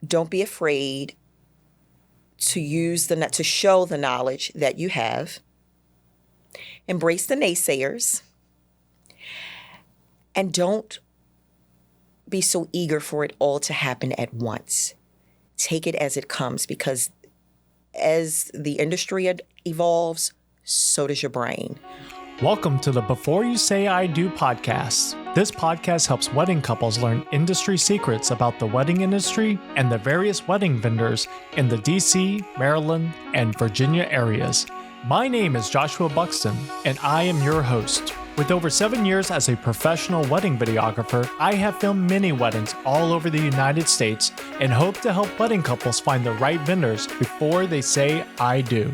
don't be afraid to show the knowledge that you have. Embrace the naysayers. And don't be so eager for it all to happen at once. Take it as it comes, because as the industry evolves, so does your brain. Welcome to the Before You Say I Do podcast. This podcast helps wedding couples learn industry secrets about the wedding industry and the various wedding vendors in the DC, Maryland, and Virginia areas. My name is Joshua Buxton, and I am your host. With over 7 years as a professional wedding videographer, I have filmed many weddings all over the United States and hope to help wedding couples find the right vendors before they say I do.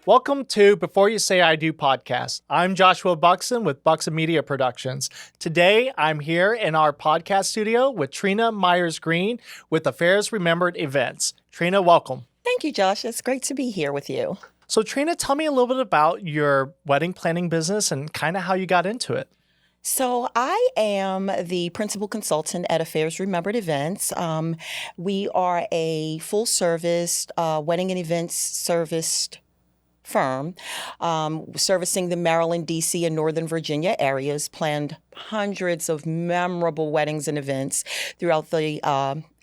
Welcome to Before You Say I Do podcast. I'm Joshua Buxton with Buxton Media Productions. Today, I'm here in our podcast studio with Trina Myers-Green with Affairs Remembered Events. Trina, welcome. Thank you, Josh. It's great to be here with you. So Trina, tell me a little bit about your wedding planning business and kind of how you got into it. So I am the principal consultant at Affairs Remembered Events. We are a full-service wedding and events serviced firm servicing the Maryland, DC, and Northern Virginia areas, planned hundreds of memorable weddings and events throughout the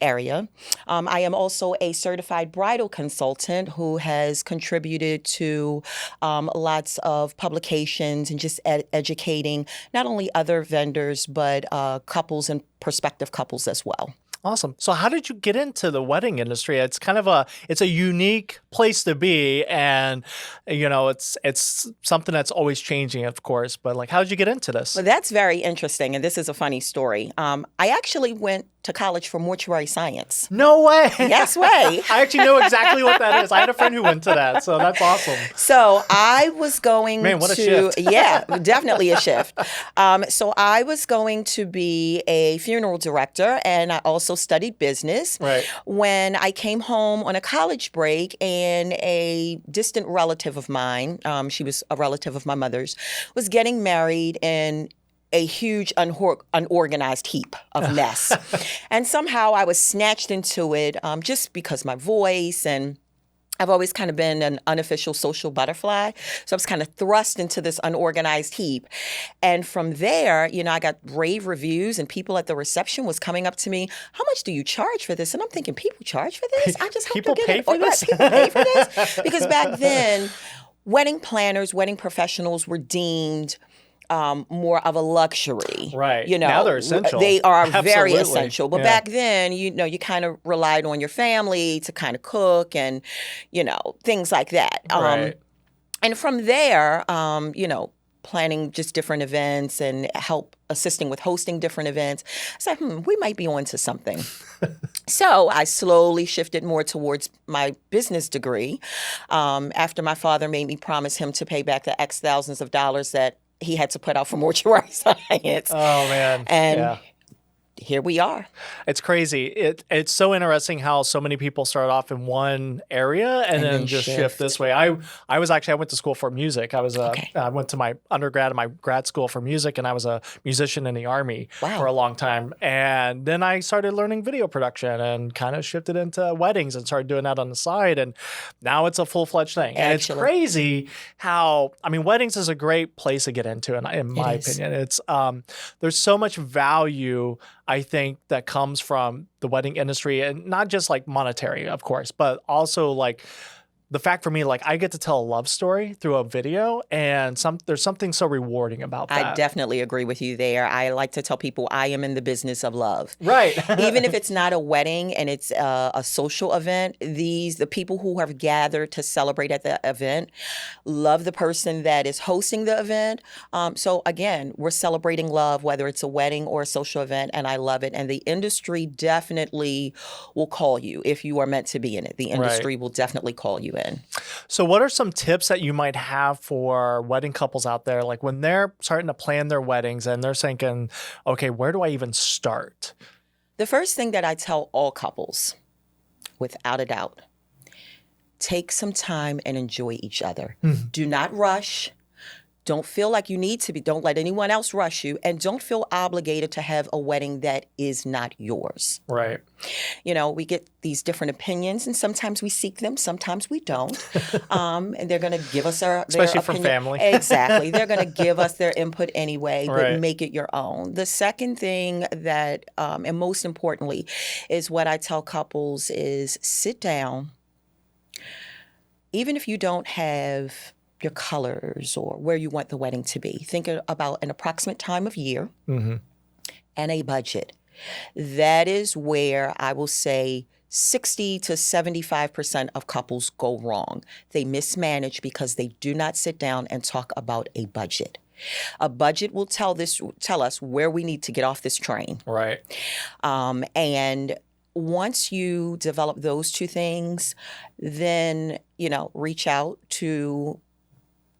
area. I am also a certified bridal consultant who has contributed to lots of publications and just educating not only other vendors, but couples and prospective couples as well. Awesome. So how did you get into the wedding industry? It's kind of a unique place to be, and it's something that's always changing, of course, but how did you get into this? Well, that's very interesting, and this is a funny story. I actually went to college for mortuary science. No way. Yes way. I actually know exactly what that is. I had a friend who went to that, so that's awesome. So I was going what a shift. Yeah, definitely a shift. So I was going to be a funeral director, and I also studied business. Right. When I came home on a college break, and a distant relative of mine, she was a relative of my mother's, was getting married in a huge unorganized heap of mess. And somehow I was snatched into it just because my voice, and I've always kind of been an unofficial social butterfly. So I was kind of thrust into this unorganized heap. And from there, I got rave reviews, and people at the reception was coming up to me, "How much do you charge for this?" And I'm thinking, people charge for this? I just hope people to get pay it. for this? People pay for this? Because back then, wedding planners, wedding professionals were deemed more of a luxury. Right. Now they're essential. They are Absolutely. very essential. But Yeah. back then, you kind of relied on your family to kind of cook and, things like that. Right. And from there, planning just different events and assisting with hosting different events. I said, we might be onto something. So I slowly shifted more towards my business degree after my father made me promise him to pay back the X thousands of dollars that he had to put out for mortuary science. Oh, man. And yeah. Here we are. It's crazy. It's so interesting how so many people start off in one area and then just shift this way. I went to school for music. I went to my undergrad and my grad school for music, and I was a musician in the Army for a long time. And then I started learning video production and kind of shifted into weddings and started doing that on the side. And now it's a full-fledged thing. And it's crazy how, weddings is a great place to get into, in my opinion. It's there's so much value, I think, that comes from the wedding industry, and not just monetary, of course, but also the fact for me, I get to tell a love story through a video, and there's something so rewarding about that. I definitely agree with you there. I like to tell people I am in the business of love. Right. Even if it's not a wedding and it's a social event, the people who have gathered to celebrate at the event love the person that is hosting the event. So again, we're celebrating love, whether it's a wedding or a social event, and I love it. And the industry definitely will call you if you are meant to be in it. The industry will definitely call you in. So what are some tips that you might have for wedding couples out there, when they're starting to plan their weddings and they're thinking, okay, where do I even start? The first thing that I tell all couples, without a doubt, take some time and enjoy each other. Do not rush. Don't feel like you need to be. Don't let anyone else rush you. And don't feel obligated to have a wedding that is not yours. Right. You know, we get these different opinions, and sometimes we seek them, sometimes we don't. And they're going to give us their Especially opinion. from family. Exactly. They're going to give us their input anyway, but Right. make it your own. The second thing that, and most importantly, is what I tell couples is sit down. Even if you don't have your colors or where you want the wedding to be, think about an approximate time of year and a budget. That is where I will say 60 to 75% of couples go wrong. They mismanage because they do not sit down and talk about a budget. A budget will tell us where we need to get off this train. Right. And once you develop those two things, then, reach out to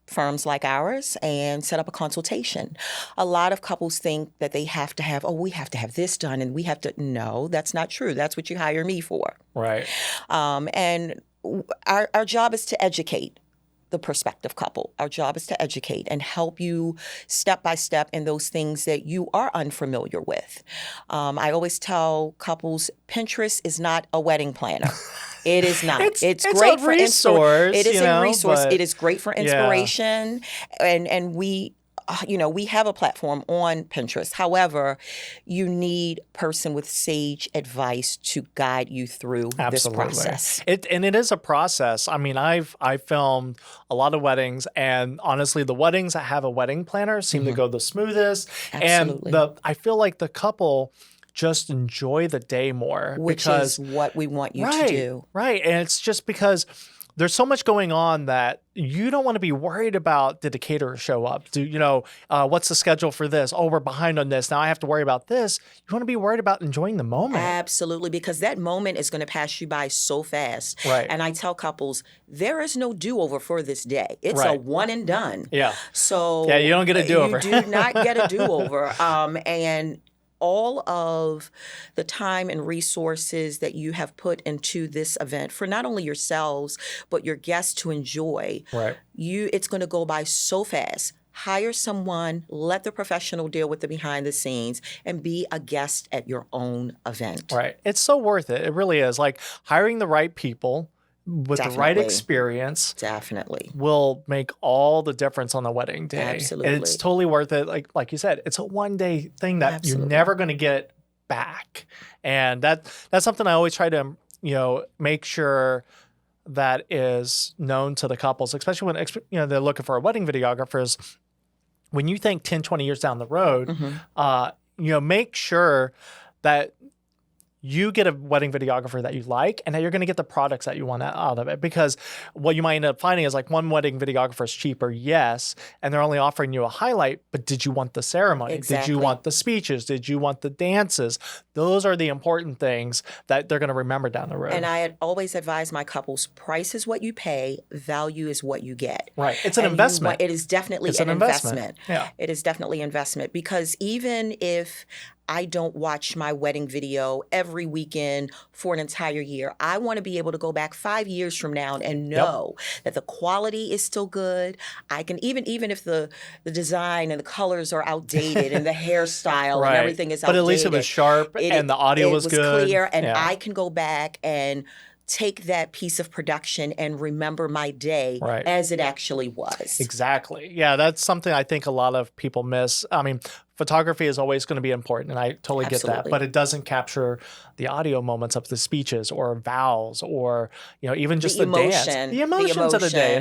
firms like ours and set up a consultation. A lot of couples think that they have to have, we have to have this done and we have to. No, that's not true. That's what you hire me for. Right. And our job is to educate the prospective couple. Our job is to educate and help you step by step in those things that you are unfamiliar with. I always tell couples, Pinterest is not a wedding planner. It is not. It's great for resource. It is a resource. But, it is great for inspiration, and we have a platform on Pinterest. However, you need a person with sage advice to guide you through this process. It is a process. I mean, I've filmed a lot of weddings, and honestly, the weddings that have a wedding planner seem to go the smoothest. Absolutely. And I feel like the couple just enjoy the day more. Which is what we want you to do. Right. And it's just because there's so much going on that you don't want to be worried about, did the caterer show up? What's the schedule for this? Oh, we're behind on this. Now I have to worry about this. You want to be worried about enjoying the moment. Absolutely, because that moment is going to pass you by so fast. Right. And I tell couples, there is no do-over for this day. It's a one and done. Yeah. So you don't get a do-over. You do not get a do-over. And all of the time and resources that you have put into this event for not only yourselves, but your guests to enjoy, it's going to go by so fast. Hire someone, let the professional deal with the behind the scenes, and be a guest at your own event. Right. It's so worth it. It really is. Like hiring the right people with the right experience will make all the difference on the wedding day. Absolutely. It's totally worth it. Like you said, it's a one-day thing that you're never going to get back. And that's something I always try to, make sure that is known to the couples, especially when, they're looking for a wedding videographers. When you think 10, 20 years down the road, make sure that you get a wedding videographer that you like and that you're going to get the products that you want out of it. Because what you might end up finding is like one wedding videographer is cheaper, yes, and they're only offering you a highlight, but did you want the ceremony? Exactly. Did you want the speeches? Did you want the dances? Those are the important things that they're going to remember down the road. And I had always advised my couples, price is what you pay, value is what you get. Right. It's an investment. It is definitely an investment. Yeah. It is definitely an investment, because even if I don't watch my wedding video every weekend for an entire year, I want to be able to go back 5 years from now and know that the quality is still good. I can even if the design and the colors are outdated and the hairstyle and everything is outdated. But at least it was sharp and the audio was good. It was clear, and I can go back and take that piece of production and remember my day as it actually was. Exactly. Yeah, that's something I think a lot of people miss. I mean, photography is always going to be important, and I totally get that, but it doesn't capture the audio moments of the speeches or vows or, even just the dance, the emotions of the day.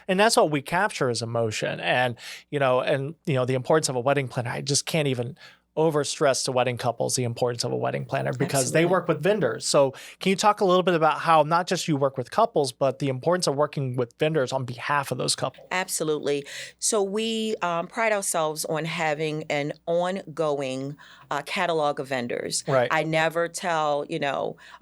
And that's what we capture as emotion. And, the importance of a wedding planner, I just can't even overstress to wedding couples the importance of a wedding planner, because they work with vendors. So can you talk a little bit about how not just you work with couples, but the importance of working with vendors on behalf of those couples? Absolutely. So we pride ourselves on having an ongoing catalog of vendors. Right. I never tell,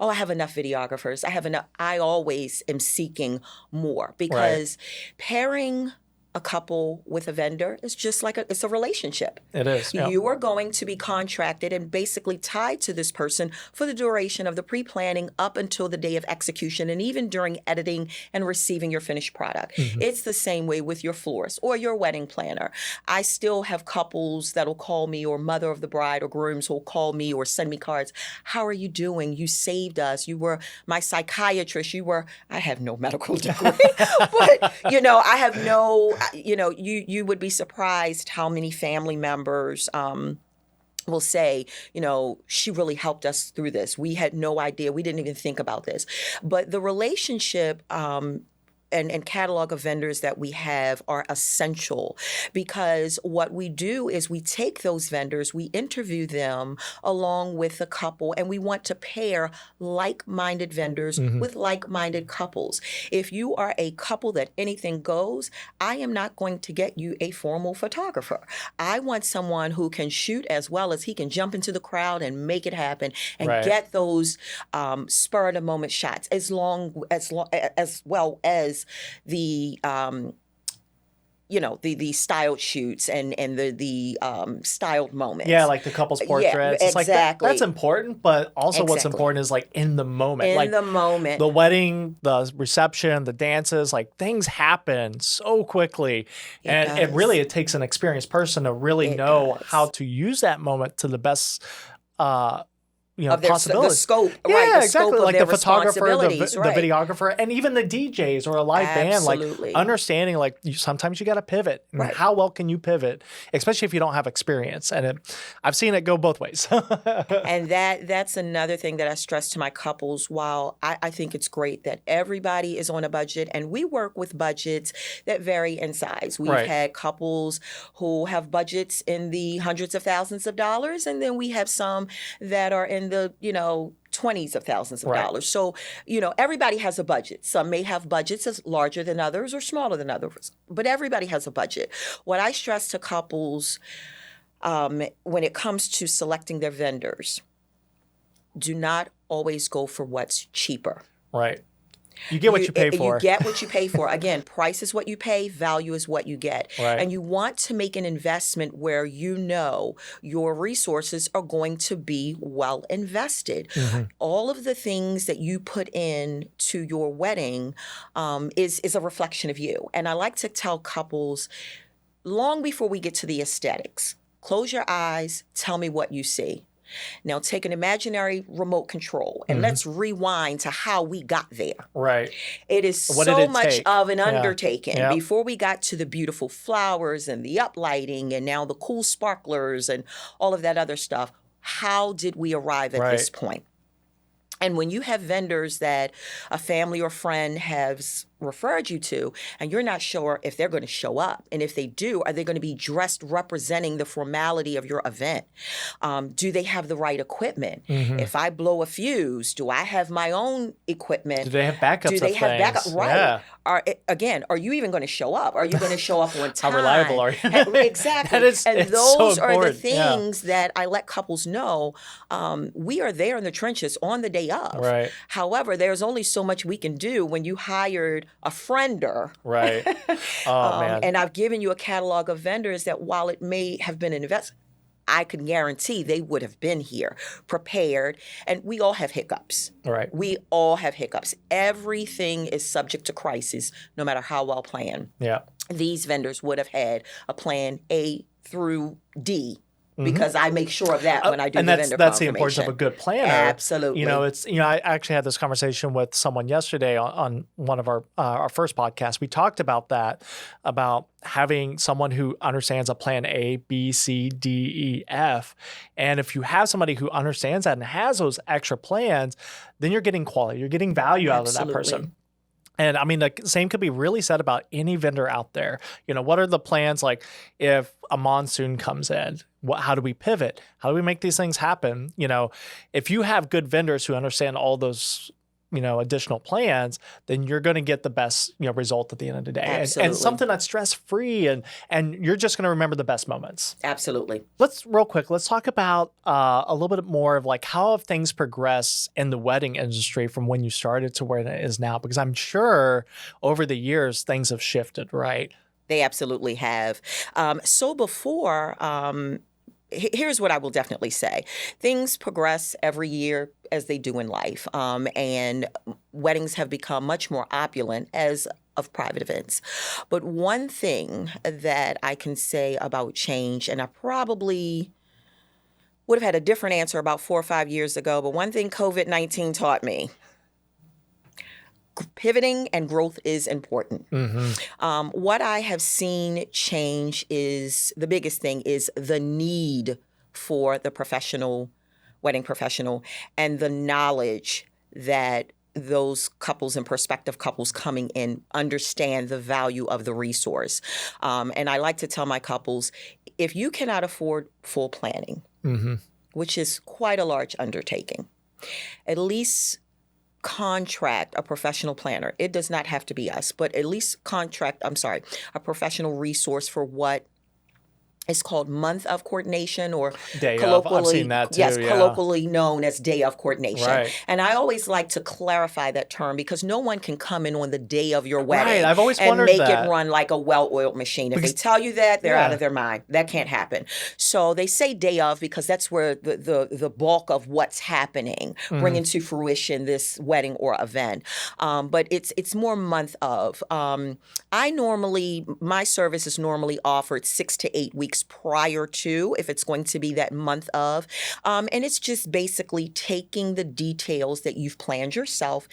I have enough videographers. I have enough. I always am seeking more, because pairing a couple with a vendor is just like it's a relationship. It is. Yeah. You are going to be contracted and basically tied to this person for the duration of the pre-planning up until the day of execution, and even during editing and receiving your finished product. It's the same way with your florist or your wedding planner. I still have couples that'll call me, or mother of the bride or grooms will call me or send me cards. How are you doing? You saved us. You were my psychiatrist. I have no medical degree, but I have no, you would be surprised how many family members will say, she really helped us through this. We had no idea. We didn't even think about this. But the relationship and catalog of vendors that we have are essential, because what we do is we take those vendors, we interview them along with the couple, and we want to pair like-minded vendors with like-minded couples. If you are a couple that anything goes, I am not going to get you a formal photographer. I want someone who can shoot as well as he can jump into the crowd and make it happen and get those spur-of-the-moment shots, as well as the the styled shoots and the styled moments. Yeah, like the couple's portraits. Yeah, it's exactly. Like that's important, but also what's important is like in the moment. In like the moment. The wedding, the reception, the dances, like things happen so quickly. It takes an experienced person to really know how to use that moment to the best of the scope, yeah, the exactly. scope of like their the photographer, responsibilities, the videographer, and even the DJs or a live band. Like understanding, like sometimes you got to pivot. And how well can you pivot, especially if you don't have experience? And I've seen it go both ways. And that's another thing that I stress to my couples. While I think it's great that everybody is on a budget, and we work with budgets that vary in size. We've had couples who have budgets in the hundreds of thousands of dollars, and then we have some that are in the 20s of thousands of dollars. So, everybody has a budget. Some may have budgets as larger than others or smaller than others, but everybody has a budget. What I stress to couples when it comes to selecting their vendors, do not always go for what's cheaper. Right. You get what you pay for. You get what you pay for. Again, price is what you pay, value is what you get. Right. And you want to make an investment where your resources are going to be well invested. All of the things that you put in to your wedding is a reflection of you. And I like to tell couples, long before we get to the aesthetics, close your eyes, tell me what you see. Now take an imaginary remote control and let's rewind to how we got there. Right. It is so much of an undertaking before we got to the beautiful flowers and the uplighting and now the cool sparklers and all of that other stuff. How did we arrive at this point? And when you have vendors that a family or friend has referred you to, and you're not sure if they're going to show up, and if they do, are they going to be dressed representing the formality of your event? Do they have the right equipment? If I blow a fuse, do I have my own equipment? Do they have backups? Do they have backup? Right. Yeah. Are you even going to show up? Are you going to show up on time? How reliable are you? Exactly. Those are the things that I let couples know. We are there in the trenches on the day of. Right. However, there's only so much we can do when you hired a friender. Right. Oh, man. And I've given you a catalog of vendors that while it may have been an investment, I can guarantee they would have been here, prepared. And we all have hiccups. Right. We all have hiccups. Everything is subject to crisis, no matter how well planned. Yeah. These vendors would have had a plan A through D. Because I make sure of that when I do the vendor confirmation. And that's the importance of a good planner. Absolutely. I actually had this conversation with someone yesterday on one of our first podcasts. We talked about that, about having someone who understands a plan A, B, C, D, E, F. And if you have somebody who understands that and has those extra plans, then you're getting quality, you're getting value out of that person. And I mean, the same could be really said about any vendor out there. What are the plans? Like if a monsoon comes in, how do we pivot? How do we make these things happen? If you have good vendors who understand all those, additional plans, then you're going to get the best, result at the end of the day. And something that's stress-free and you're just going to remember the best moments. Absolutely. Let's talk about a little bit more of like how have things progressed in the wedding industry from when you started to where it is now? Because I'm sure over the years things have shifted, right? They absolutely have. So before, here's what I will definitely say. Things progress every year as they do in life, and weddings have become much more opulent as of private events. But one thing that I can say about change, and I probably would have had a different answer about 4 or 5 years ago, but one thing COVID-19 taught me: pivoting and growth is important. What I have seen change is, the biggest thing is the need for the professional, wedding professional, and the knowledge that those couples and prospective couples coming in understand the value of the resource. And I like to tell my couples, if you cannot afford full planning, which is quite a large undertaking, at least contract a professional planner. It does not have to be us, but at least contract, a professional resource for what is called month of coordination, or day colloquially, of. I've seen that too, yes, yeah. colloquially known as day of coordination. Right. And I always like to clarify that term, because no one can come in on the day of your wedding Right. I've always and wondered make that. it run like a well-oiled machine. If they tell you that, they're out of their mind. That can't happen. So they say day of because that's where the bulk of what's happening, bringing to fruition this wedding or event. But it's more month of. My service is normally offered 6 to 8 weeks prior to, if it's going to be that month of. And it's just basically taking the details that you've planned yourself,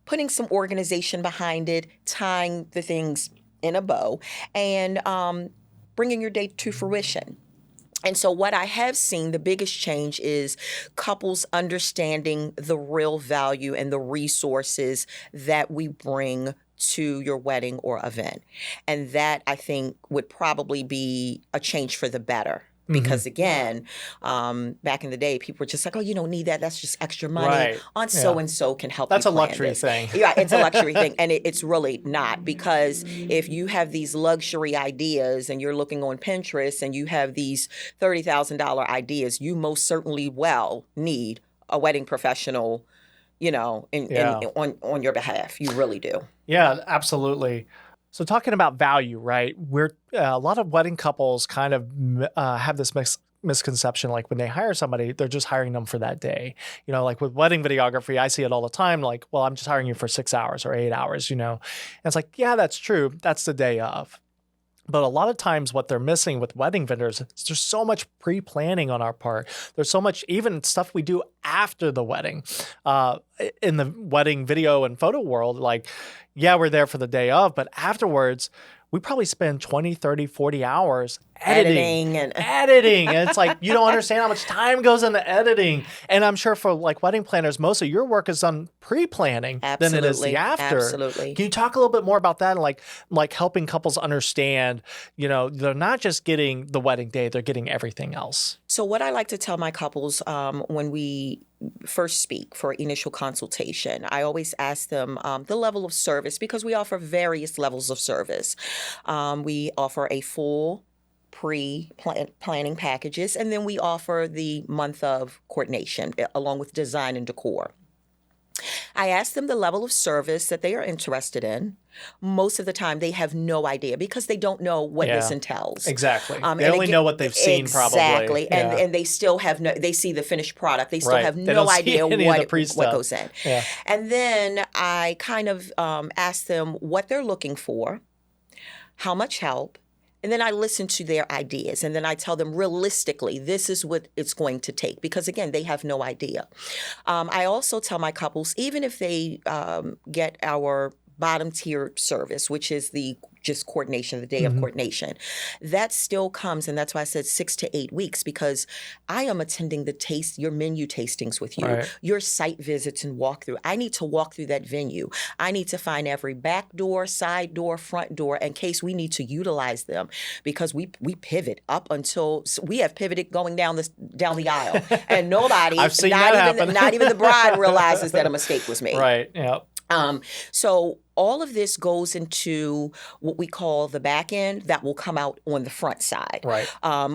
putting some organization behind it, tying the things in a bow, and bringing your day to fruition. And so what I have seen, the biggest change is couples understanding the real value and the resources that we bring to your wedding or event. And that, I think, would probably be a change for the better. Because again, back in the day, people were just like, "Oh, you don't need that. That's just extra money. Right. Aunt so and so can help." That's you a plan luxury this. thing. Yeah, it's a luxury thing, and it's really not, because if you have these luxury ideas and you're looking on Pinterest and you have these $30,000 ideas, you most certainly need a wedding professional, on your behalf. You really do. Yeah, absolutely. So talking about value, right? A lot of wedding couples kind of have this misconception, like when they hire somebody, they're just hiring them for that day. Like with wedding videography, I see it all the time. Like, well, I'm just hiring you for 6 hours or 8 hours. And it's like, yeah, that's true. That's the day of. But a lot of times what they're missing with wedding vendors is there's so much pre-planning on our part. There's so much even stuff we do after the wedding. In the wedding video and photo world, like, yeah, we're there for the day of, but afterwards, we probably spend 20, 30, 40 hours editing. And it's like, you don't understand how much time goes into editing. And I'm sure for like wedding planners, most of your work is done pre-planning than it is the after. Absolutely. Can you talk a little bit more about that? And like helping couples understand, they're not just getting the wedding day, they're getting everything else. So what I like to tell my couples when we first speak for initial consultation, I always ask them the level of service, because we offer various levels of service. We offer a full pre-planning packages, and then we offer the month of coordination along with design and decor. I ask them the level of service that they are interested in. Most of the time, they have no idea because they don't know what this entails. Exactly. They only know what they've seen, probably. Exactly. And they still have they see the finished product. They still have no idea what goes in. Yeah. And then I kind of ask them what they're looking for, how much help, and then I listen to their ideas, and then I tell them realistically, this is what it's going to take, because again, they have no idea. I also tell my couples, even if they get our bottom tier service, which is the just coordination, the day of coordination, that still comes, and that's why I said 6 to 8 weeks, because I am attending your menu tastings with you, your site visits and walkthrough. I need to walk through that venue. I need to find every back door, side door, front door, in case we need to utilize them, because we pivot up until we have pivoted going down the aisle, and nobody, I've seen that happen. Not even the bride realizes that a mistake was made. Right. Yeah. So all of this goes into what we call the back end that will come out on the front side. Right.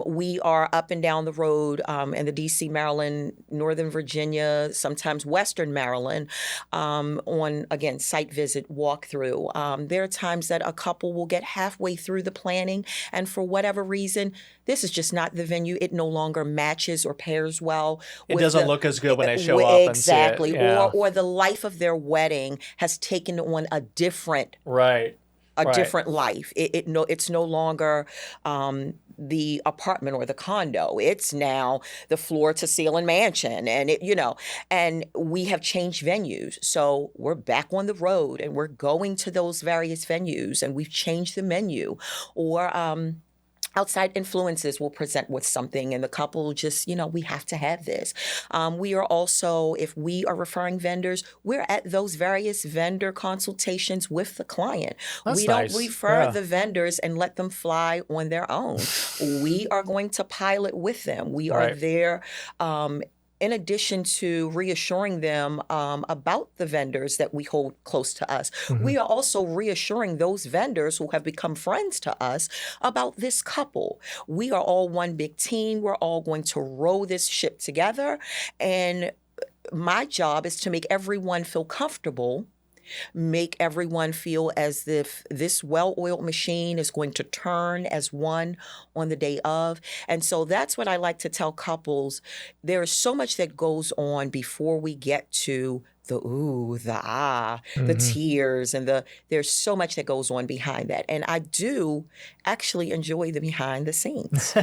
We are up and down the road in the D.C., Maryland, Northern Virginia, sometimes Western Maryland, on, again, site visit walkthrough. There are times that a couple will get halfway through the planning, and for whatever reason, this is just not the venue. It no longer matches or pairs well. It doesn't look as good when they show up and see it. Exactly. Yeah. Or the life of their wedding has taken on a different different life. It's no longer the apartment or the condo. It's now the floor to ceiling mansion, and and we have changed venues. So we're back on the road, and we're going to those various venues, and we've changed the menu, or outside influences will present with something, and the couple just, we have to have this. We are also, if we are referring vendors, we're at those various vendor consultations with the client. That's we nice. don't refer the vendors and let them fly on their own. We are going to pilot with them. We are there. In addition to reassuring them about the vendors that we hold close to us, we are also reassuring those vendors who have become friends to us about this couple. We are all one big team. We're all going to row this ship together. And my job is to make everyone feel comfortable, make everyone feel as if this well-oiled machine is going to turn as one on the day of. And so that's what I like to tell couples. There is so much that goes on before we get to the ooh, the ah, the tears, and there's so much that goes on behind that. And I do actually enjoy the behind the scenes.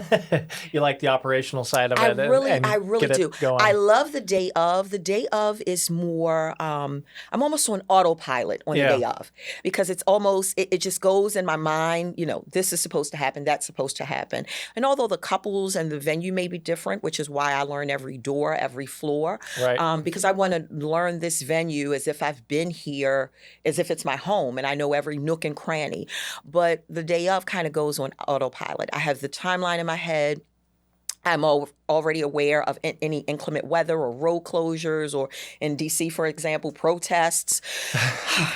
You like the operational side of it. I really do. Going. I love the day of. The day of is more, I'm almost on autopilot on the day of, because it's almost, it just goes in my mind, this is supposed to happen, that's supposed to happen. And although the couples and the venue may be different, which is why I learn every door, every floor, because I want to learn this venue as if I've been here, as if it's my home, and I know every nook and cranny. But the day of kind of goes on autopilot. I have the timeline in my head. I'm already aware of any inclement weather or road closures, or in D.C., for example, protests.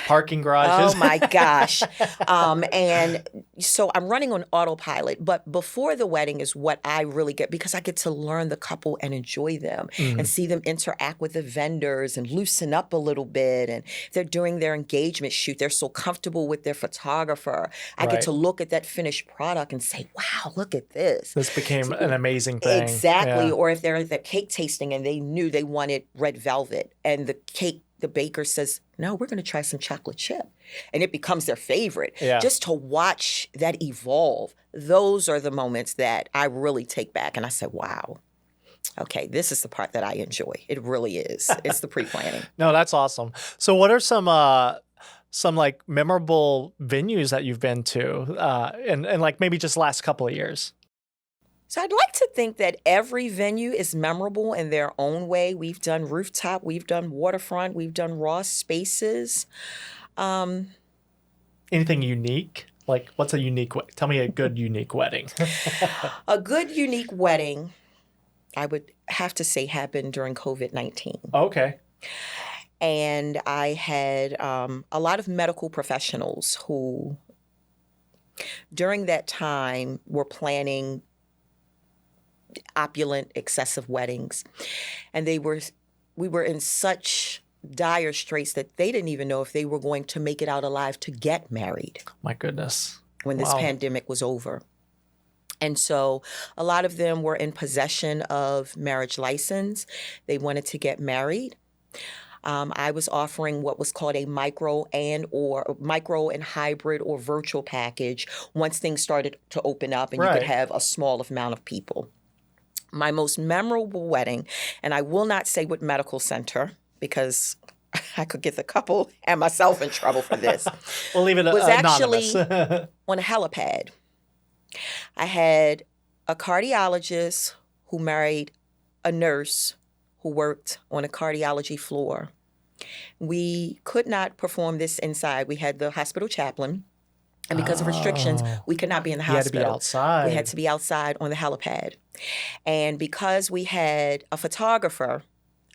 Parking garages. Oh, my gosh. And so I'm running on autopilot. But before the wedding is what I really get, because I get to learn the couple and enjoy them and see them interact with the vendors and loosen up a little bit. And they're doing their engagement shoot. They're so comfortable with their photographer. I get to look at that finished product and say, wow, look at this. This became an amazing thing. Exactly. Yeah. Or if they're at the cake tasting and they knew they wanted red velvet, and the baker says, no, we're going to try some chocolate chip. And it becomes their favorite. Yeah. Just to watch that evolve, those are the moments that I really take back and I say, wow, okay, this is the part that I enjoy. It really is. It's the pre-planning. No, that's awesome. So what are some like memorable venues that you've been to and like maybe just last couple of years? So I'd like to think that every venue is memorable in their own way. We've done rooftop, we've done waterfront, we've done raw spaces. Anything unique? Like, what's a unique tell me a good unique wedding. A good unique wedding, I would have to say, happened during COVID-19. Okay. And I had a lot of medical professionals who, during that time, were planning opulent, excessive weddings. And we were in such dire straits that they didn't even know if they were going to make it out alive to get married. My goodness. When this pandemic was over. And so a lot of them were in possession of marriage license. They wanted to get married. I was offering what was called a micro and hybrid or virtual package once things started to open up and you could have a small amount of people. My most memorable wedding, and I will not say what medical center because I could get the couple and myself in trouble for this. We'll leave it was anonymous. Actually on a helipad. I had a cardiologist who married a nurse who worked on a cardiology floor. We could not perform this inside. We had the hospital chaplain. And because of restrictions, we could not be in the hospital. You had to be outside. We had to be outside on the helipad. And because we had a photographer,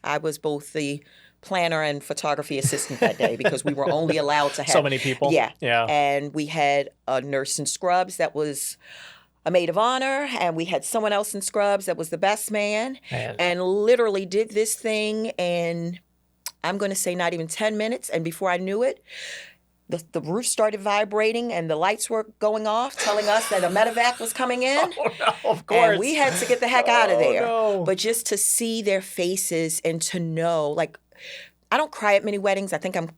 I was both the planner and photography assistant that day because we were only allowed to have so many people. Yeah. Yeah. And we had a nurse in scrubs that was a maid of honor, and we had someone else in scrubs that was the best man, and literally did this thing in, I'm going to say, not even 10 minutes. And before I knew it, the roof started vibrating and the lights were going off, telling us that a medevac was coming in. Oh, no, of course. And we had to get the heck out of there. No. But just to see their faces and to know, like, I don't cry at many weddings. I think I'm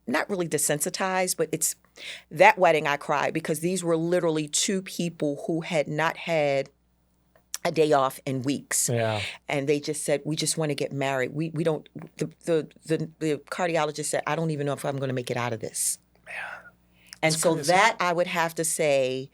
not really desensitized, but it's that wedding I cried because these were literally two people who had not had a day off in weeks. Yeah. And they just said, we just want to get married. We don't, the cardiologist said, I don't even know if I'm going to make it out of this. Man. And so crazy. that I would have to say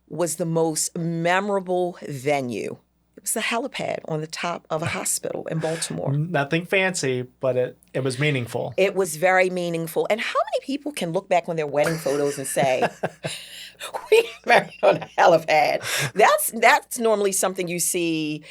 was the most memorable venue. It was the helipad on the top of a hospital in Baltimore. Nothing fancy, but it was meaningful. It was very meaningful. And how many people can look back on their wedding photos and say, we married on a helipad? That's normally something you see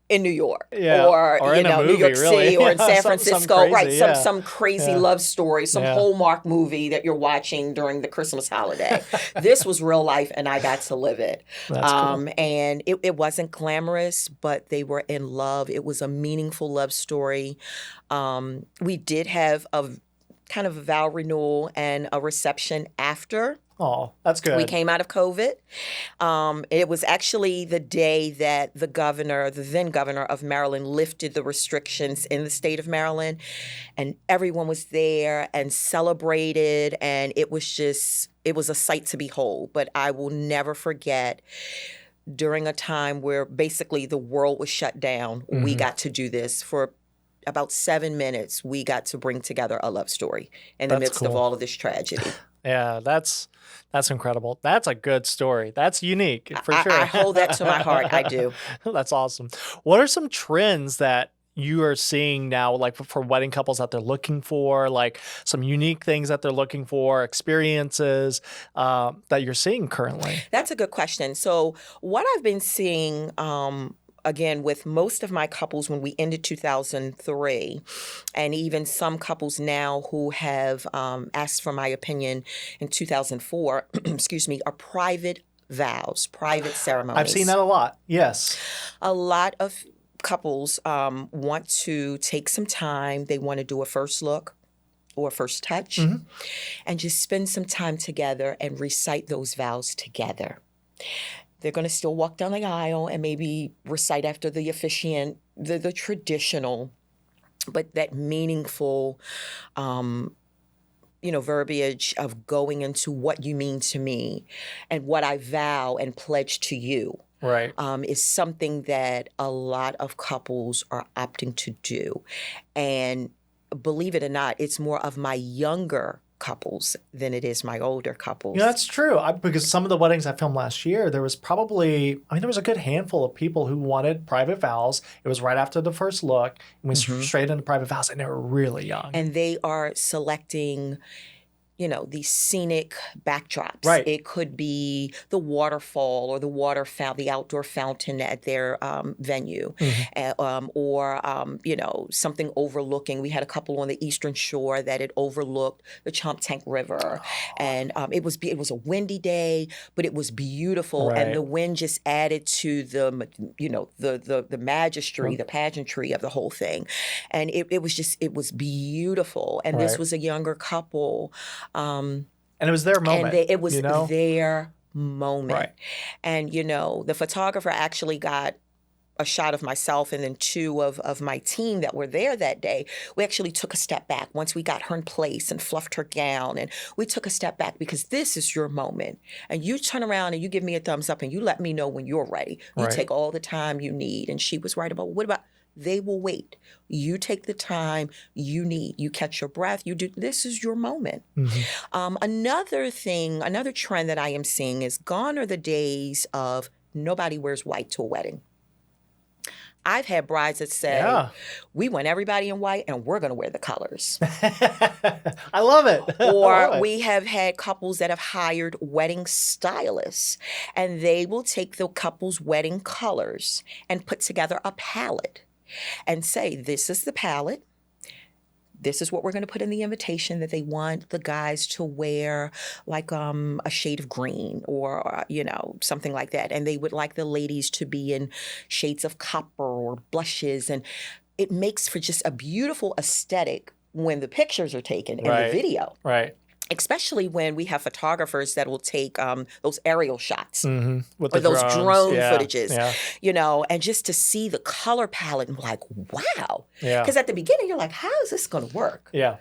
in New York, or in a movie, New York City, really. or in San Francisco, some crazy Yeah. love story, some Hallmark movie that you're watching during the Christmas holiday. This was real life, and I got to live it. That's cool. And it wasn't glamorous, but they were in love. It was a meaningful love story. We did have a kind of a vow renewal and a reception after. Oh, that's good. We came out of COVID. It was actually the day that the then governor of Maryland, lifted the restrictions in the state of Maryland. And everyone was there and celebrated. And it was a sight to behold. But I will never forget, during a time where basically the world was shut down, we got to do this for about 7 minutes. We got to bring together a love story in the midst of all of this tragedy. Yeah, that's incredible. That's a good story. That's unique for sure. I hold that to my heart. I do. That's awesome. What are some trends that you are seeing now, like for wedding couples that they're looking for, like some unique things that they're looking for, experiences that you're seeing currently? That's a good question. So what I've been seeing, again, with most of my couples when we ended 2003, and even some couples now who have asked for my opinion in 2004, excuse me, are private vows, private ceremonies. I've seen that a lot. Yes. A lot of couples want to take some time. They want to do a first look or a first touch and just spend some time together and recite those vows together. They're going to still walk down the aisle and maybe recite after the officiant, the traditional, but that meaningful, verbiage of going into what you mean to me and what I vow and pledge to you. Right. Is something that a lot of couples are opting to do. And believe it or not, it's more of my younger couples than it is my older couples. Yeah, that's true. Because some of the weddings I filmed last year, there was a good handful of people who wanted private vows. It was right after the first look, and we straight into private vows, and they were really young. And they are selecting, these scenic backdrops. Right. It could be the waterfall or the outdoor fountain at their venue, or something overlooking. We had a couple on the Eastern Shore that it overlooked the Chomp Tank River, and it was a windy day, but it was beautiful, and the wind just added to the magistry, the pageantry of the whole thing, and it was beautiful. And this was a younger couple. And it was their moment. And it was their moment. Right. And, the photographer actually got a shot of myself and then two of my team that were there that day. We actually took a step back once we got her in place and fluffed her gown. And we took a step back because this is your moment. And you turn around and you give me a thumbs up and you let me know when you're ready. You take all the time you need. And she was right about, what about... They will wait. You take the time you need. You catch your breath. You do. This is your moment. Another trend that I am seeing is gone are the days of nobody wears white to a wedding. I've had brides that say, we want everybody in white and we're going to wear the colors. I love it. Or we have had couples that have hired wedding stylists, and they will take the couple's wedding colors and put together a palette and say, this is the palette. this is what we're going to put in the invitation, that they want the guys to wear like a shade of green or, something like that. And they would like the ladies to be in shades of copper or blushes. And it makes for just a beautiful aesthetic when the pictures are taken in the video. Right. Especially when we have photographers that will take those aerial shots with or those drones. drone footages, and just to see the color palette and like, wow. Because at the beginning, you're like, how is this going to work? Yeah.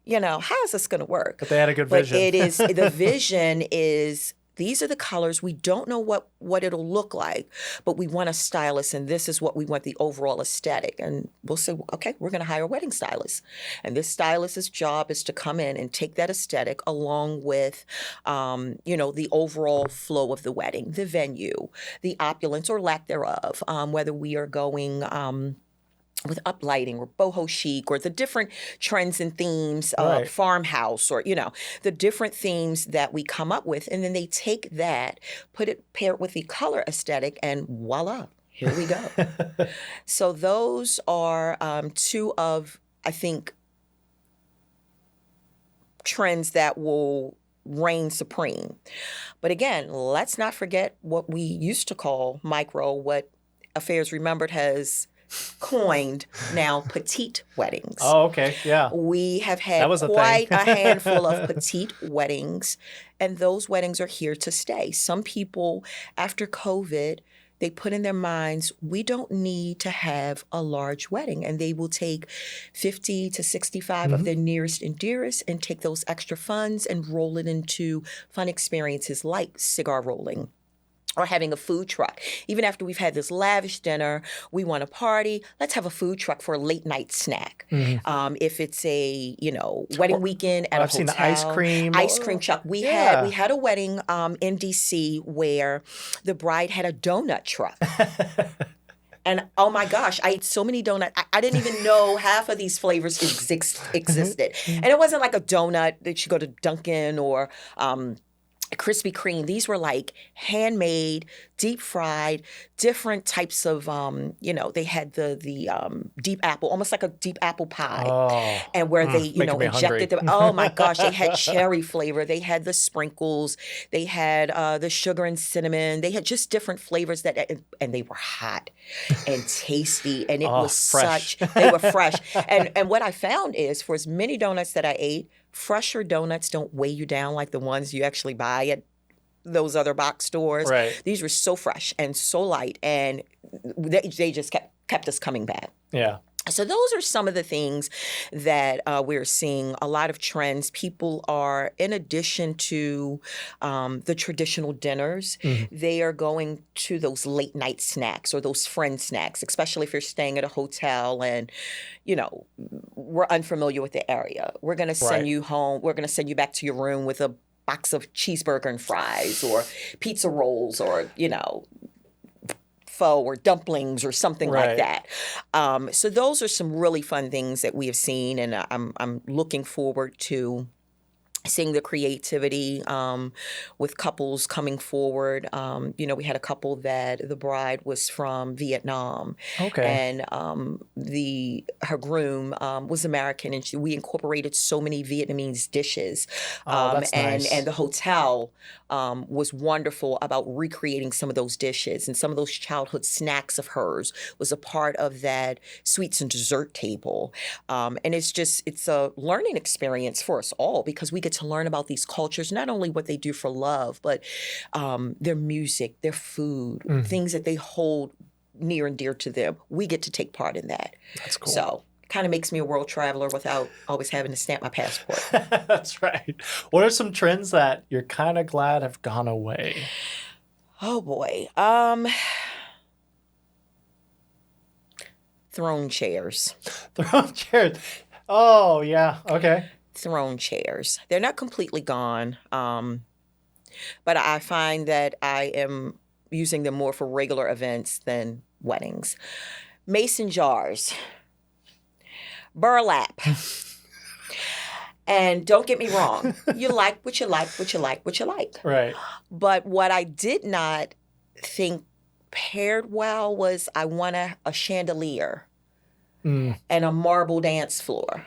How is this going to work? But they had a good vision. But it is, the vision is, these are the colors. We don't know what it'll look like, but we want a stylist, and this is what we want, the overall aesthetic. And we'll say, okay, we're going to hire a wedding stylist. And this stylist's job is to come in and take that aesthetic along with, the overall flow of the wedding, the venue, the opulence or lack thereof, whether we are going with uplighting or boho chic or the different trends and themes of farmhouse or, the different themes that we come up with. And then they take that, pair it with the color aesthetic, and voila, here we go. So those are two of, I think, trends that will reign supreme. But again, let's not forget what we used to call micro, what Affairs Remembered has coined now, petite weddings. Oh, okay. Yeah. We have had quite a handful of petite weddings, and those weddings are here to stay. Some people, after COVID, they put in their minds, we don't need to have a large wedding, and they will take 50 to 65 of their nearest and dearest and take those extra funds and roll it into fun experiences like cigar rolling, or having a food truck. Even after we've had this lavish dinner, we want a party, let's have a food truck for a late night snack. If it's a, wedding weekend at a hotel. I've seen the ice cream truck. We had a wedding in DC where the bride had a donut truck. And oh my gosh, I ate so many donuts. I didn't even know half of these flavors existed. And it wasn't like a donut that you go to Dunkin' or Krispy Kreme. These were like handmade, deep fried, different types of, they had the deep apple, almost like a deep apple pie. And where they, injected them. Oh my gosh, they had cherry flavor. They had the sprinkles. They had the sugar and cinnamon. They had just different flavors and they were hot and tasty. And it was fresh. they were fresh. And what I found is, for as many donuts that I ate, fresher donuts don't weigh you down like the ones you actually buy at those other box stores. Right. These were so fresh and so light, and they just kept us coming back. Yeah. So those are some of the things that we're seeing. A lot of trends. People are, in addition to the traditional dinners, they are going to those late night snacks or those friend snacks, especially if you're staying at a hotel and, we're unfamiliar with the area. We're going to send you home. We're going to send you back to your room with a box of cheeseburger and fries or pizza rolls or, pho or dumplings or something like that. So those are some really fun things that we have seen, and I'm looking forward to seeing the creativity with couples coming forward. We had a couple that the bride was from Vietnam, and her groom was American, and we incorporated so many Vietnamese dishes. That's nice. And the hotel was wonderful about recreating some of those dishes, and some of those childhood snacks of hers was a part of that sweets and dessert table. And it's a learning experience for us all, because we get to learn about these cultures, not only what they do for love, but their music, their food, things that they hold near and dear to them. We get to take part in that. That's cool. So kind of makes me a world traveler without always having to stamp my passport. That's right. What are some trends that you're kind of glad have gone away? Oh boy. Throne chairs. Throne chairs. Oh, yeah. Okay. Throne chairs. They're not completely gone, but I find that I am using them more for regular events than weddings. Mason jars. Burlap. And don't get me wrong, you like what you like, what you like, what you like. Right. But what I did not think paired well was I want a chandelier and a marble dance floor.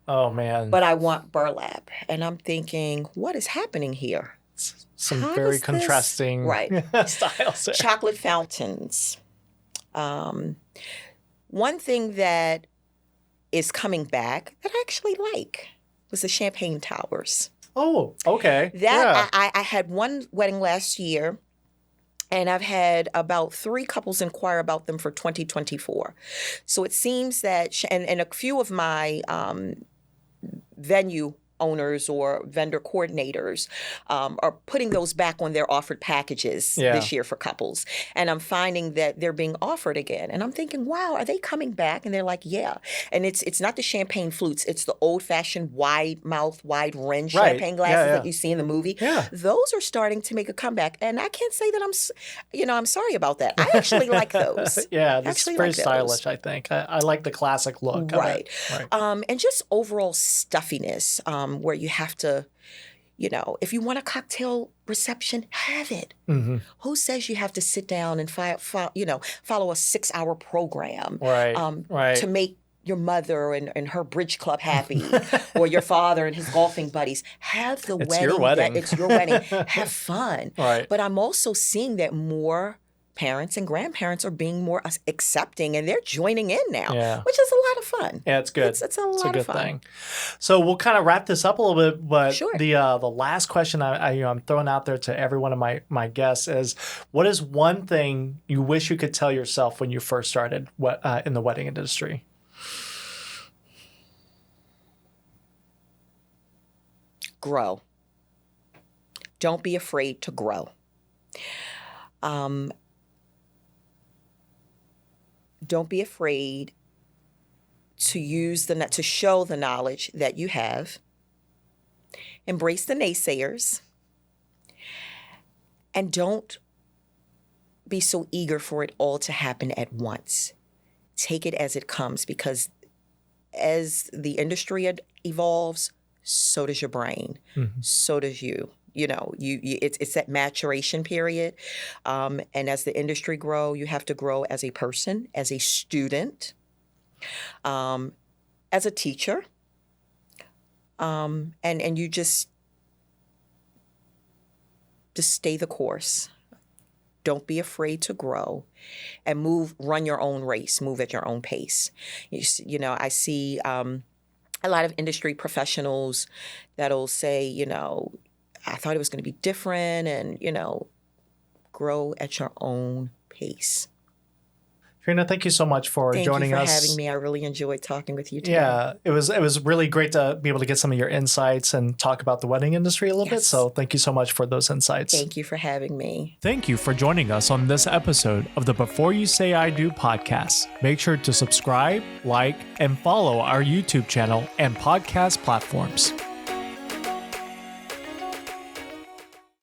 Oh, man. But I want burlap. And I'm thinking, what is happening here? Some How very does contrasting styles there. Chocolate fountains. One thing that is coming back that I actually like was the champagne towers. Oh, okay. I had one wedding last year, and I've had about 3 couples inquire about them for 2024. So it seems that, and a few of my venue owners or vendor coordinators are putting those back on their offered packages this year for couples. And I'm finding that they're being offered again. And I'm thinking, wow, are they coming back? And they're like, yeah. And it's not the champagne flutes. It's the old-fashioned wide mouth, wide rim champagne glasses that you see in the movie. Yeah. Those are starting to make a comeback. And I can't say that I'm sorry about that. I actually like those. Yeah, it's very stylish, I think. I like the classic look of it. Right. And just overall stuffiness. Where you have to, if you want a cocktail reception, have it. Mm-hmm. Who says you have to sit down and follow a 6-hour program to make your mother and her bridge club happy, or your father and his golfing buddies? Have the it's wedding. Your wedding. It's your wedding. Have fun. Right. But I'm also seeing that more parents and grandparents are being more accepting, and they're joining in now, which is a lot of fun. Yeah, it's good. It's a lot of fun. Thing. So we'll kind of wrap this up a little bit, but sure. The last question I'm throwing out there to every one of my guests is, what is one thing you wish you could tell yourself when you first started in the wedding industry? Grow. Don't be afraid to grow. Don't be afraid to show the knowledge that you have. Embrace the naysayers. And don't be so eager for it all to happen at once. Take it as it comes, because as the industry evolves, so does your brain. Mm-hmm. So does you. It's that maturation period. And as the industry grow, you have to grow as a person, as a student, as a teacher. And you just stay the course. Don't be afraid to grow and run your own race, move at your own pace. I see a lot of industry professionals that'll say, I thought it was going to be different, and, grow at your own pace. Trina, thank you so much for joining us. Thank you for having me. I really enjoyed talking with you today. Yeah, it was really great to be able to get some of your insights and talk about the wedding industry a little bit. So thank you so much for those insights. Thank you for having me. Thank you for joining us on this episode of the Before You Say I Do podcast. Make sure to subscribe, like, and follow our YouTube channel and podcast platforms.